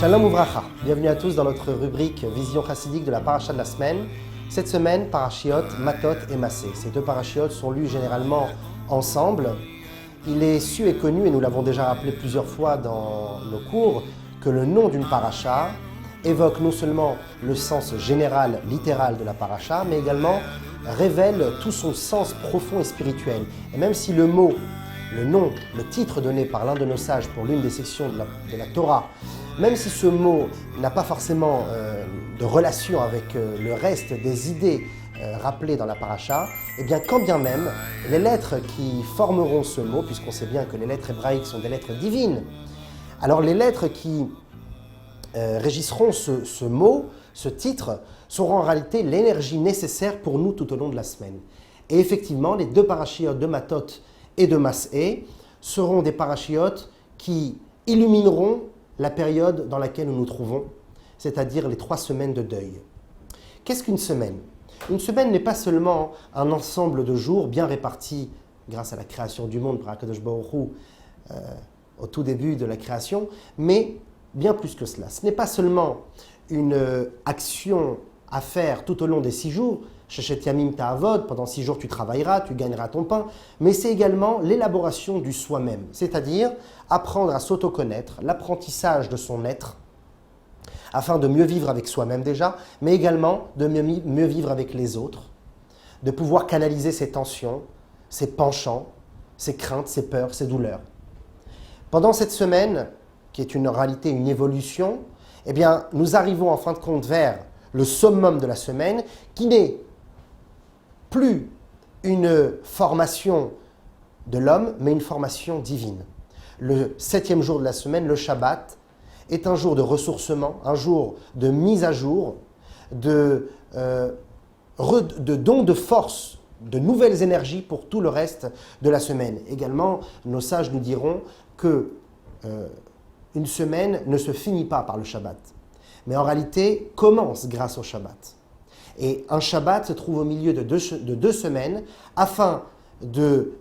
Shalom Uvracha, bienvenue à tous dans notre rubrique Vision chassidique de la paracha de la semaine. Cette semaine, parashiot, Matot et Massé. Ces deux parashiotes sont lus généralement ensemble. Il est su et connu, et nous l'avons déjà rappelé plusieurs fois dans nos cours, que le nom d'une paracha évoque non seulement le sens général, littéral de la paracha, mais également révèle tout son sens profond et spirituel. Et même si le mot, le nom, le titre donné par l'un de nos sages pour l'une des sections de la Torah, même si ce mot n'a pas forcément de relation avec le reste des idées rappelées dans la paracha, eh bien quand bien même, les lettres qui formeront ce mot, puisqu'on sait bien que les lettres hébraïques sont des lettres divines, alors les lettres qui régisseront ce mot, ce titre, seront en réalité l'énergie nécessaire pour nous tout au long de la semaine. Et effectivement, les deux parashiotes de Matot et de Massé seront des parashiotes qui illumineront la période dans laquelle nous nous trouvons, c'est-à-dire les 3 semaines de deuil. Qu'est-ce qu'une semaine ? Une semaine n'est pas seulement un ensemble de jours bien répartis grâce à la création du monde par HaKadosh Baruch Hu au tout début de la création, mais bien plus que cela. Ce n'est pas seulement une action à faire tout au long des 6 jours, Shechet Yamim Ta'avod, pendant 6 jours tu travailleras, tu gagneras ton pain, mais c'est également l'élaboration du soi-même, c'est-à-dire apprendre à s'auto-connaître, l'apprentissage de son être, afin de mieux vivre avec soi-même déjà, mais également de mieux vivre avec les autres, de pouvoir canaliser ses tensions, ses penchants, ses craintes, ses peurs, ses douleurs. Pendant cette semaine, qui est une réalité, une évolution, eh bien, nous arrivons en fin de compte vers le summum de la semaine, qui n'est plus une formation de l'homme, mais une formation divine. Le 7e jour de la semaine, le Shabbat, est un jour de ressourcement, un jour de mise à jour, de don de force, de nouvelles énergies pour tout le reste de la semaine. Également, nos sages nous diront que une semaine ne se finit pas par le Shabbat, mais en réalité commence grâce au Shabbat. Et un Shabbat se trouve au milieu de deux semaines afin de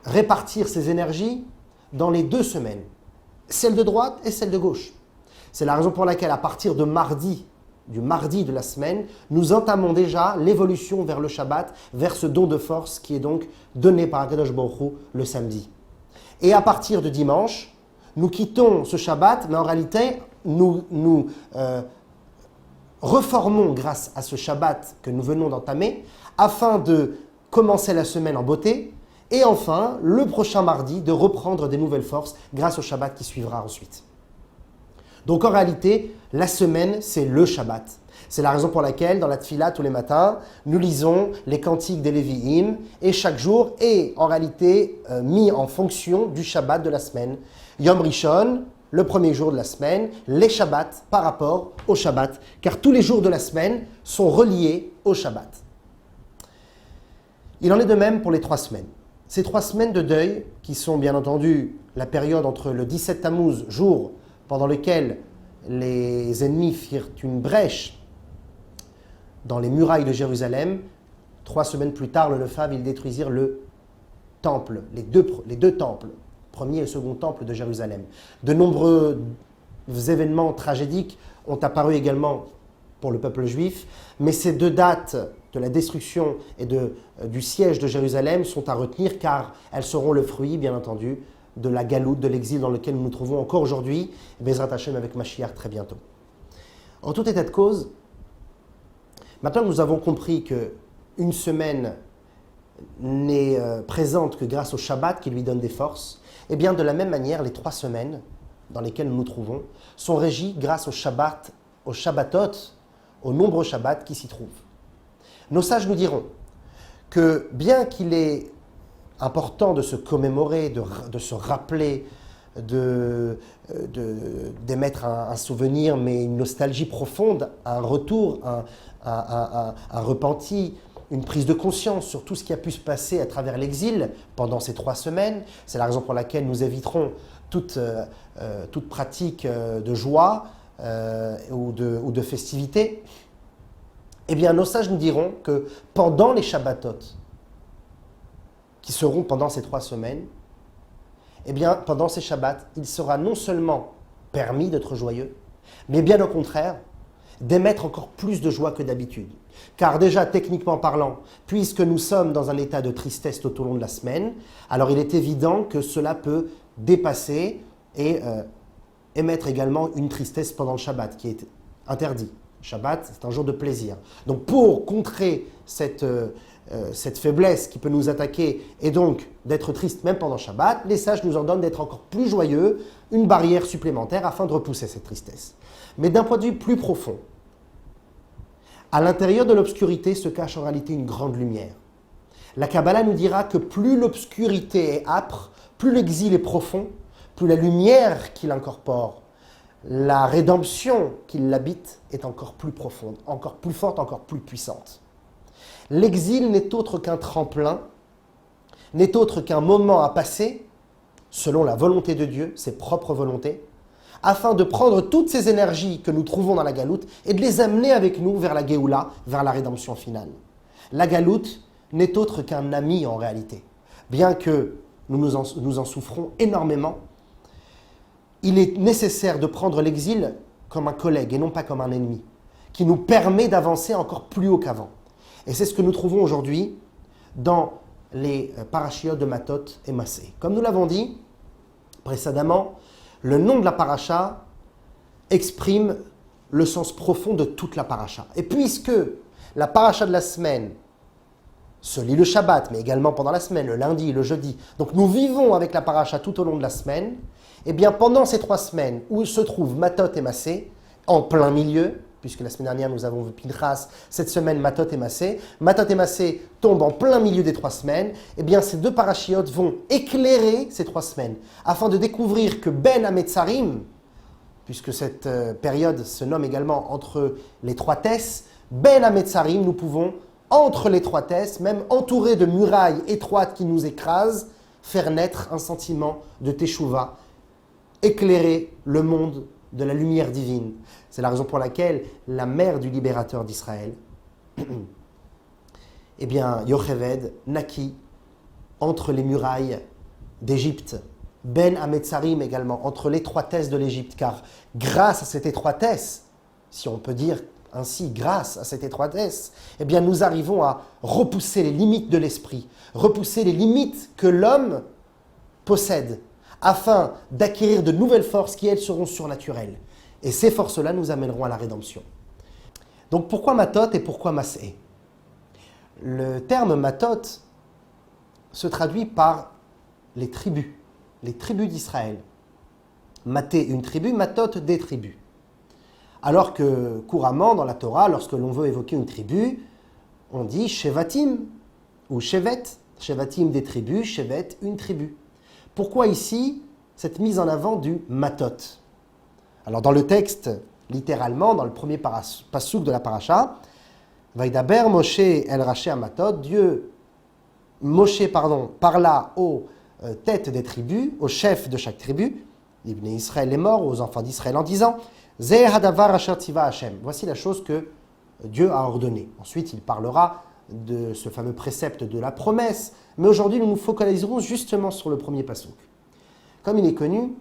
répartir ses énergies dans les 2 semaines, celle de droite et celle de gauche. C'est la raison pour laquelle, à partir de du mardi de la semaine, nous entamons déjà l'évolution vers le Shabbat, vers ce don de force qui est donc donné par HaKadosh Baruch Hu le samedi. Et à partir de dimanche, nous quittons ce Shabbat, mais en réalité, nous reformons grâce à ce Shabbat que nous venons d'entamer, afin de commencer la semaine en beauté, et enfin, le prochain mardi, de reprendre des nouvelles forces grâce au Shabbat qui suivra ensuite. Donc en réalité, la semaine, c'est le Shabbat. C'est la raison pour laquelle, dans la Tfila, tous les matins, nous lisons les cantiques des Lévi'im, et chaque jour est en réalité mis en fonction du Shabbat de la semaine. Yom Rishon, le premier jour de la semaine, les Shabbats par rapport au Shabbat, car tous les jours de la semaine sont reliés au Shabbat. Il en est de même pour les 3 semaines. Ces 3 semaines de deuil, qui sont bien entendu la période entre le 17 Tammuz, jour pendant lequel les ennemis firent une brèche dans les murailles de Jérusalem, 3 semaines plus tard, le 9 Av, ils détruisirent le temple, les deux temples, premier et second temple de Jérusalem. De nombreux événements tragédiques ont apparu également pour le peuple juif, mais ces 2 dates de la destruction et du siège de Jérusalem sont à retenir, car elles seront le fruit, bien entendu, de la galoute, de l'exil dans lequel nous nous trouvons encore aujourd'hui, Bezrat Hashem avec Mashiach très bientôt. En tout état de cause, maintenant que nous avons compris qu'une semaine n'est présente que grâce au Shabbat qui lui donne des forces, et bien de la même manière, les 3 semaines dans lesquelles nous nous trouvons sont régies grâce au Shabbat, aux Shabbatot, aux nombreux Shabbats qui s'y trouvent. Nos sages nous diront que bien qu'il est important de se commémorer, de se rappeler, d'émettre un souvenir, mais une nostalgie profonde, un retour, un repenti, une prise de conscience sur tout ce qui a pu se passer à travers l'exil pendant ces 3 semaines. C'est la raison pour laquelle nous éviterons toute pratique de joie ou de festivité. Eh bien, nos sages nous diront que pendant les Shabbatot, qui seront pendant ces 3 semaines, eh bien, pendant ces Shabbats, il sera non seulement permis d'être joyeux, mais bien au contraire, d'émettre encore plus de joie que d'habitude. Car déjà, techniquement parlant, puisque nous sommes dans un état de tristesse tout au long de la semaine, alors il est évident que cela peut dépasser et émettre également une tristesse pendant le Shabbat, qui est interdit. Shabbat, c'est un jour de plaisir. Donc pour contrer cette faiblesse qui peut nous attaquer et donc d'être triste même pendant Shabbat, les sages nous ordonnent d'être encore plus joyeux, une barrière supplémentaire afin de repousser cette tristesse. Mais d'un point de vue plus profond, à l'intérieur de l'obscurité se cache en réalité une grande lumière. La Kabbalah nous dira que plus l'obscurité est âpre, plus l'exil est profond, plus la lumière qui l'incorpore, la rédemption qui l'habite est encore plus profonde, encore plus forte, encore plus puissante. L'exil n'est autre qu'un tremplin, n'est autre qu'un moment à passer, selon la volonté de Dieu, ses propres volontés, afin de prendre toutes ces énergies que nous trouvons dans la galoute et de les amener avec nous vers la Géoula, vers la rédemption finale. La galoute n'est autre qu'un ami en réalité. Bien que nous en souffrons énormément, il est nécessaire de prendre l'exil comme un collègue et non pas comme un ennemi, qui nous permet d'avancer encore plus haut qu'avant. Et c'est ce que nous trouvons aujourd'hui dans les parachiotes de Matot et Massé. Comme nous l'avons dit précédemment, le nom de la paracha exprime le sens profond de toute la paracha. Et puisque la paracha de la semaine se lit le Shabbat, mais également pendant la semaine, le lundi, le jeudi, donc nous vivons avec la paracha tout au long de la semaine, et bien pendant ces 3 semaines où se trouvent Matot et Massé, en plein milieu, puisque la semaine dernière nous avons vu Pinchas, cette semaine Matot et Massé tombent en plein milieu des 3 semaines, et bien ces 2 parachiotes vont éclairer ces 3 semaines, afin de découvrir que Ben Hametzarim, puisque cette période se nomme également entre les 3 Tess, Ben Hametzarim, nous pouvons, entre les 3 Tess, même entourés de murailles étroites qui nous écrasent, faire naître un sentiment de Teshuvah, éclairer le monde de la lumière divine. C'est la raison pour laquelle la mère du libérateur d'Israël, eh bien, Yocheved, naquit entre les murailles d'Égypte. Ben Hametzarim également, entre l'étroitesse de l'Égypte, car grâce à cette étroitesse, si on peut dire ainsi, grâce à cette étroitesse, eh bien, nous arrivons à repousser les limites de l'esprit, repousser les limites que l'homme possède, afin d'acquérir de nouvelles forces qui, elles, seront surnaturelles. Et ces forces-là nous amèneront à la rédemption. Donc pourquoi Matot et pourquoi Massé? Le terme Matot se traduit par les tribus d'Israël. Maté, une tribu, Matot, des tribus. Alors que couramment, dans la Torah, lorsque l'on veut évoquer une tribu, on dit Shevatim ou Shevet. Shevatim, des tribus, Shevet, une tribu. Pourquoi ici cette mise en avant du Matot? Alors dans le texte, littéralement, dans le premier passouk de la paracha, Vaidaber Moshe el Raché Matot, Moshe parla aux têtes des tribus, aux chefs de chaque tribu, l'Ibné Israël est mort, aux enfants d'Israël en disant Zeh hadavar asher tiva Hashem. Voici la chose que Dieu a ordonnée. Ensuite, il parlera de ce fameux précepte de la promesse, mais aujourd'hui, nous nous focaliserons justement sur le premier passouk. Comme il est connu,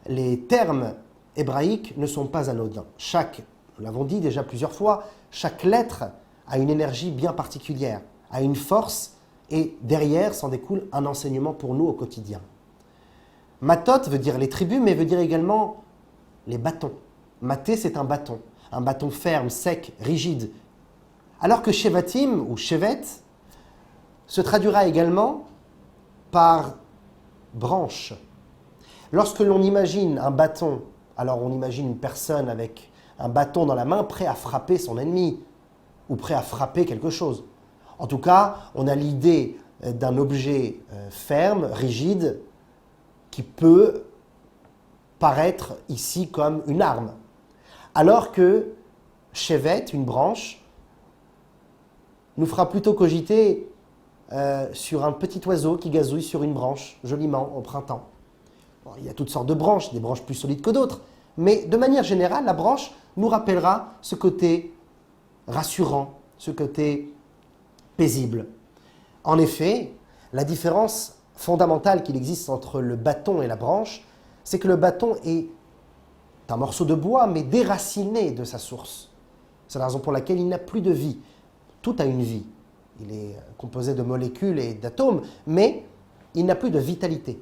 les termes hébraïques ne sont pas anodins. Nous l'avons dit déjà plusieurs fois, chaque lettre a une énergie bien particulière, a une force, et derrière s'en découle un enseignement pour nous au quotidien. Matot veut dire les tribus, mais veut dire également les bâtons. Maté, c'est un bâton ferme, sec, rigide. Alors que Shevatim, ou Shevet, se traduira également par branche. Lorsque l'on imagine un bâton, alors on imagine une personne avec un bâton dans la main, prêt à frapper son ennemi, ou prêt à frapper quelque chose. En tout cas, on a l'idée d'un objet ferme, rigide, qui peut paraître ici comme une arme. Alors que Shevet, une branche, nous fera plutôt cogiter sur un petit oiseau qui gazouille sur une branche, joliment, au printemps. Bon, il y a toutes sortes de branches, des branches plus solides que d'autres, mais de manière générale, la branche nous rappellera ce côté rassurant, ce côté paisible. En effet, la différence fondamentale qu'il existe entre le bâton et la branche, c'est que le bâton est un morceau de bois, mais déraciné de sa source. C'est la raison pour laquelle il n'a plus de vie. Tout a une vie. Il est composé de molécules et d'atomes, mais il n'a plus de vitalité.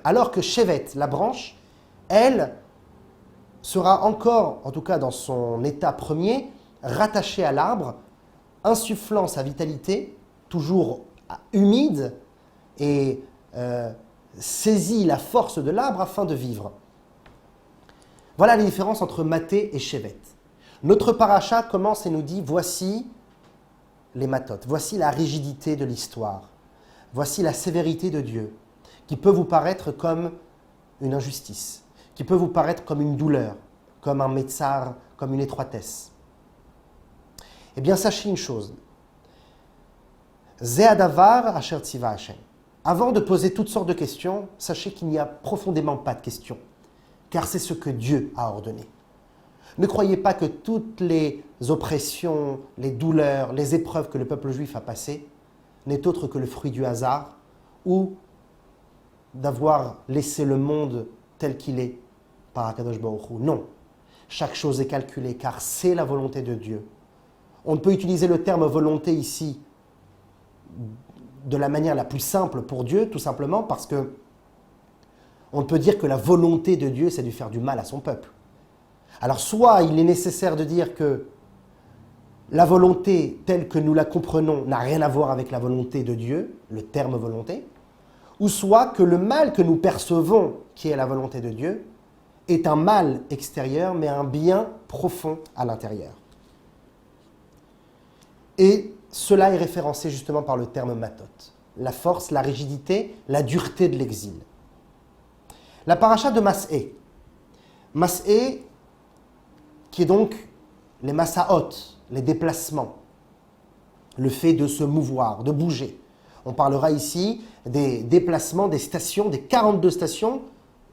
Alors que Shevet, la branche, elle sera encore, en tout cas dans son état premier, rattachée à l'arbre, insufflant sa vitalité, toujours humide, et saisit la force de l'arbre afin de vivre. Voilà les différences entre Maté et Shevet. Notre paracha commence et nous dit, voici les matotes, voici la rigidité de l'histoire, voici la sévérité de Dieu, qui peut vous paraître comme une injustice, qui peut vous paraître comme une douleur, comme un métsar, comme une étroitesse. Eh bien, sachez une chose. Ze hadavar asher tziva Hashem. Avant de poser toutes sortes de questions, sachez qu'il n'y a profondément pas de questions, car c'est ce que Dieu a ordonné. Ne croyez pas que toutes les oppressions, les douleurs, les épreuves que le peuple juif a passées n'est autre que le fruit du hasard ou d'avoir laissé le monde tel qu'il est par Akadosh Baruch Hu. Non, chaque chose est calculée car c'est la volonté de Dieu. On ne peut utiliser le terme volonté ici de la manière la plus simple pour Dieu, tout simplement parce que on peut dire que la volonté de Dieu, c'est de faire du mal à son peuple. Alors soit il est nécessaire de dire que la volonté telle que nous la comprenons n'a rien à voir avec la volonté de Dieu, le terme volonté, ou soit que le mal que nous percevons, qui est la volonté de Dieu, est un mal extérieur, mais un bien profond à l'intérieur. Et cela est référencé justement par le terme matot, la force, la rigidité, la dureté de l'exil. La paracha de Mas'é. Mas'é, qui est donc les Massaot, les déplacements, le fait de se mouvoir, de bouger. On parlera ici des déplacements, des stations, des 42 stations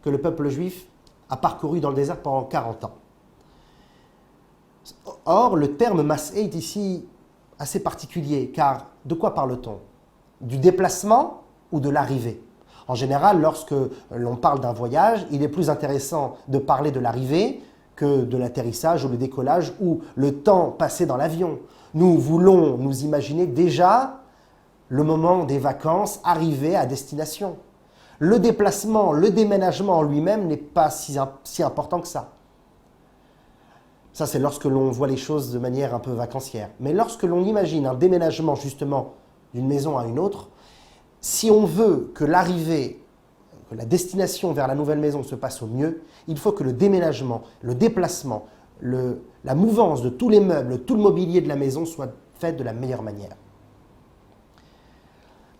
que le peuple juif a parcourues dans le désert pendant 40 ans. Or, le terme Mas'é est ici assez particulier, car de quoi parle-t-on? Du déplacement ou de l'arrivée? En général, lorsque l'on parle d'un voyage, il est plus intéressant de parler de l'arrivée que de l'atterrissage ou le décollage ou le temps passé dans l'avion. Nous voulons nous imaginer déjà le moment des vacances, arriver à destination. Le déplacement, le déménagement en lui-même n'est pas si important que ça. Ça, c'est lorsque l'on voit les choses de manière un peu vacancière. Mais lorsque l'on imagine un déménagement justement d'une maison à une autre, si on veut que l'arrivée, que la destination vers la nouvelle maison se passe au mieux, il faut que le déménagement, le déplacement, la mouvance de tous les meubles, tout le mobilier de la maison soit fait de la meilleure manière.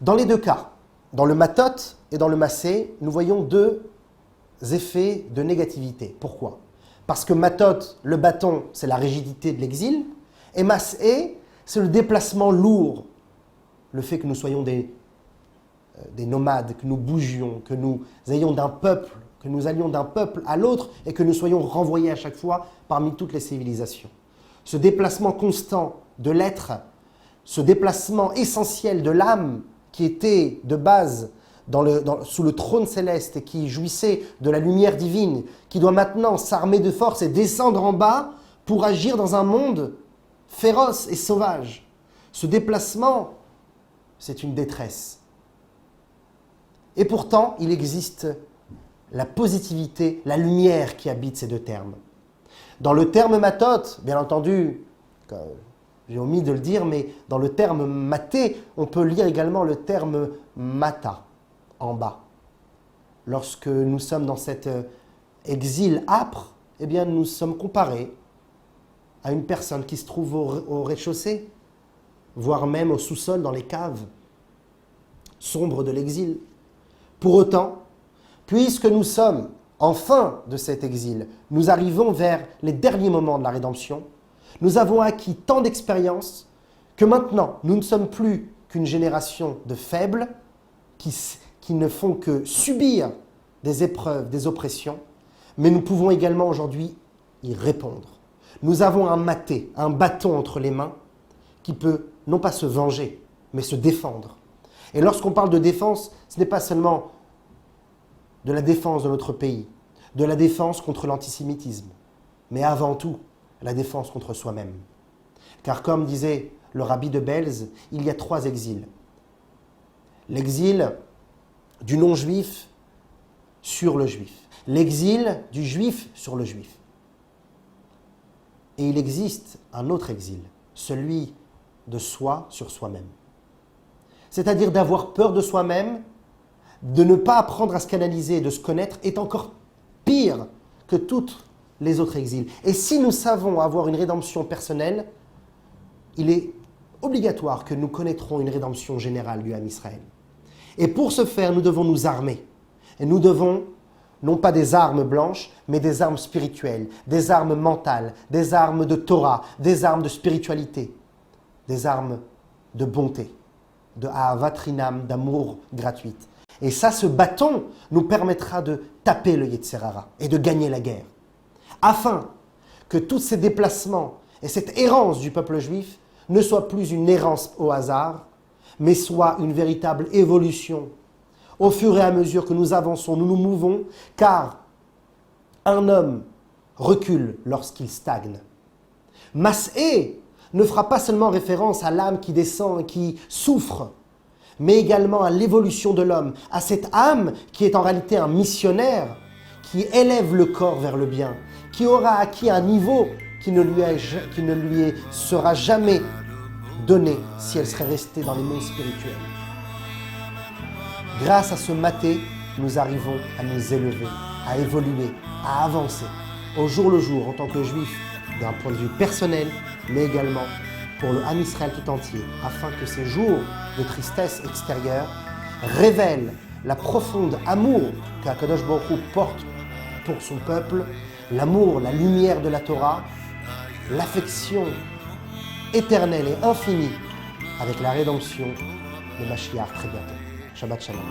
Dans les deux cas, dans le matot et dans le massé, nous voyons deux effets de négativité. Pourquoi? Parce que matot, le bâton, c'est la rigidité de l'exil, et massé, c'est le déplacement lourd, le fait que nous soyons des nomades, que nous bougions, que nous allions d'un peuple à l'autre et que nous soyons renvoyés à chaque fois parmi toutes les civilisations. Ce déplacement constant de l'être, ce déplacement essentiel de l'âme qui était de base sous le trône céleste et qui jouissait de la lumière divine, qui doit maintenant s'armer de force et descendre en bas pour agir dans un monde féroce et sauvage. Ce déplacement, c'est une détresse. Et pourtant, il existe la positivité, la lumière qui habite ces deux termes. Dans le terme matot, bien entendu, j'ai omis de le dire, mais dans le terme maté, on peut lire également le terme mata, en bas. Lorsque nous sommes dans cet exil âpre, eh bien nous sommes comparés à une personne qui se trouve au rez-de-chaussée, voire même au sous-sol, dans les caves sombres de l'exil. Pour autant, puisque nous sommes en fin de cet exil, nous arrivons vers les derniers moments de la rédemption, nous avons acquis tant d'expérience que maintenant, nous ne sommes plus qu'une génération de faibles qui ne font que subir des épreuves, des oppressions, mais nous pouvons également aujourd'hui y répondre. Nous avons un maté, un bâton entre les mains qui peut non pas se venger, mais se défendre. Et lorsqu'on parle de défense, ce n'est pas seulement de la défense de notre pays. de la défense contre l'antisémitisme, mais avant tout, la défense contre soi-même. Car comme disait le rabbi de Belz, il y a 3 exils. L'exil du non-juif sur le juif. L'exil du juif sur le juif. Et il existe un autre exil, celui de soi sur soi-même. C'est-à-dire d'avoir peur de soi-même, de ne pas apprendre à se canaliser, de se connaître, est encore pire que tous les autres exils. Et si nous savons avoir une rédemption personnelle, il est obligatoire que nous connaîtrons une rédemption générale du Ham Israël. Et pour ce faire, nous devons nous armer. Et nous devons, non pas des armes blanches, mais des armes spirituelles, des armes mentales, des armes de Torah, des armes de spiritualité, des armes de bonté, de Ahavat Rinam, d'amour gratuite. Et ça, ce bâton nous permettra de taper le Yetzer Hara et de gagner la guerre. Afin que tous ces déplacements et cette errance du peuple juif ne soient plus une errance au hasard, mais soit une véritable évolution. Au fur et à mesure que nous avançons, nous nous mouvons, car un homme recule lorsqu'il stagne. Mas'é ne fera pas seulement référence à l'âme qui descend et qui souffre, mais également à l'évolution de l'homme, à cette âme qui est en réalité un missionnaire, qui élève le corps vers le bien, qui aura acquis un niveau qui ne lui sera jamais donné si elle serait restée dans les mondes spirituels. Grâce à ce maté, nous arrivons à nous élever, à évoluer, à avancer, au jour le jour en tant que juifs, d'un point de vue personnel, mais également pour le Ham Israël tout entier, afin que ces jours de tristesse extérieure révèlent la profonde amour qu'Akadosh Baruch Hu porte pour son peuple, l'amour, la lumière de la Torah, l'affection éternelle et infinie avec la rédemption de Mashiach très bientôt. Shabbat Shalom.